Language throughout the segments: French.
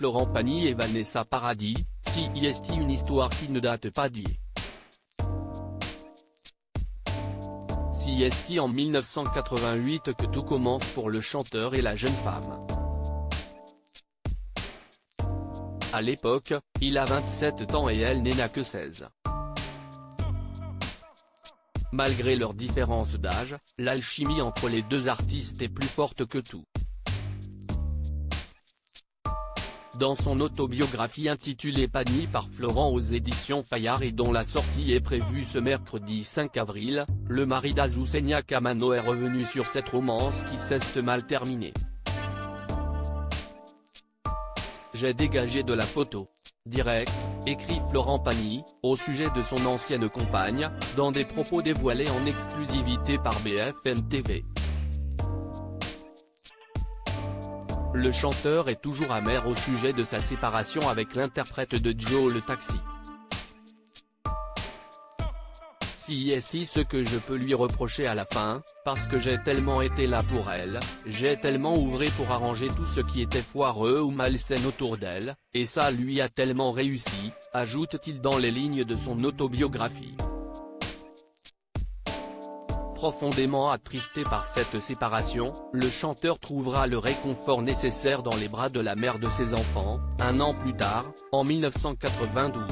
Florent Pagny et Vanessa Paradis, CIST, une histoire qui ne date pas d'hier. CIST en 1988 que tout commence pour le chanteur et la jeune femme. À l'époque, il a 27 ans et elle n'a que 16. Malgré leur différence d'âge, l'alchimie entre les deux artistes est plus forte que tout. Dans son autobiographie intitulée Pagny par Florent aux éditions Fayard et dont la sortie est prévue ce mercredi 5 avril, le mari d'Azucena Kamano est revenu sur cette romance qui s'est mal terminée. J'ai dégagé de la photo. Direct, écrit Florent Pagny, au sujet de son ancienne compagne, dans des propos dévoilés en exclusivité par BFM TV. Le chanteur est toujours amer au sujet de sa séparation avec l'interprète de Joe le Taxi. CIST, ce que je peux lui reprocher à la fin, parce que j'ai tellement été là pour elle, j'ai tellement ouvré pour arranger tout ce qui était foireux ou malsain autour d'elle, et ça lui a tellement réussi, ajoute-t-il dans les lignes de son autobiographie. Profondément attristé par cette séparation, le chanteur trouvera le réconfort nécessaire dans les bras de la mère de ses enfants, un an plus tard, en 1992.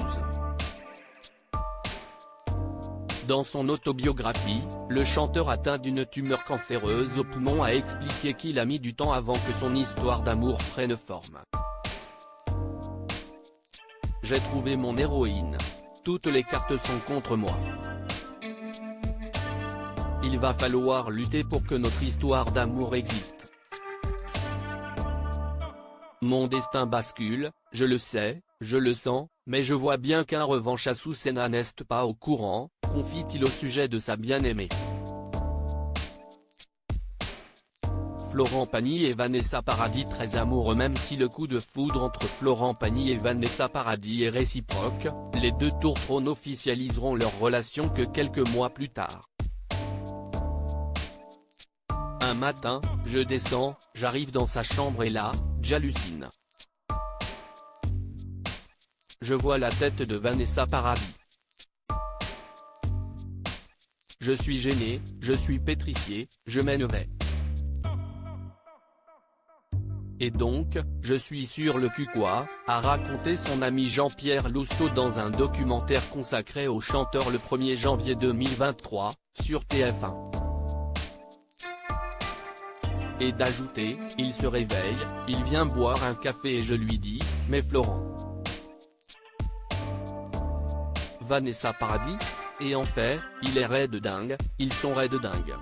Dans son autobiographie, le chanteur atteint d'une tumeur cancéreuse au poumon a expliqué qu'il a mis du temps avant que son histoire d'amour prenne forme. J'ai trouvé mon héroïne. Toutes les cartes sont contre moi. Il va falloir lutter pour que notre histoire d'amour existe. Mon destin bascule, je le sais, je le sens, mais je vois bien qu'un revanche Azucena n'est pas au courant, confie-t-il au sujet de sa bien-aimée. Florent Pagny et Vanessa Paradis très amoureux. Même si le coup de foudre entre Florent Pagny et Vanessa Paradis est réciproque, les deux tourtereaux n'officialiseront leur relation que quelques mois plus tard. Un matin, je descends, j'arrive dans sa chambre et là, j'hallucine. Je vois la tête de Vanessa Paradis. Je suis gêné, je suis pétrifié, je m'énerve. Et donc, je suis sur le cul quoi, a raconté son ami Jean-Pierre Lousteau dans un documentaire consacré au chanteur le 1er janvier 2023, sur TF1. Et d'ajouter, il se réveille, il vient boire un café et je lui dis, mais Florent. Vanessa Paradis? Et en fait, il est raide dingue, ils sont raides dingue.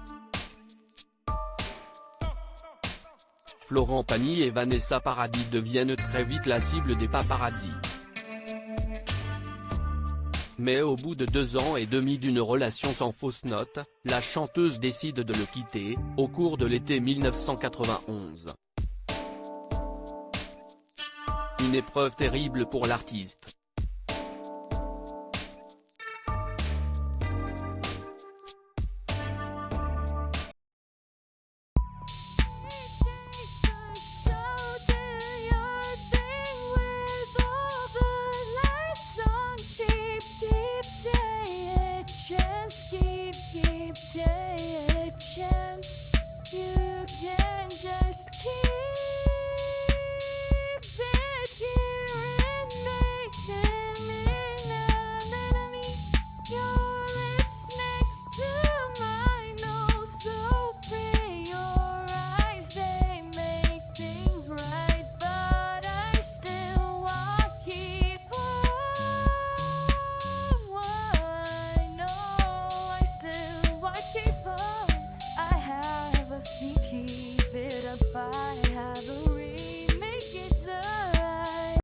Florent Pagny et Vanessa Paradis deviennent très vite la cible des paparazzis. Mais au bout de 2 ans et demi d'une relation sans fausse note, la chanteuse décide de le quitter, au cours de l'été 1991. Une épreuve terrible pour l'artiste. Keep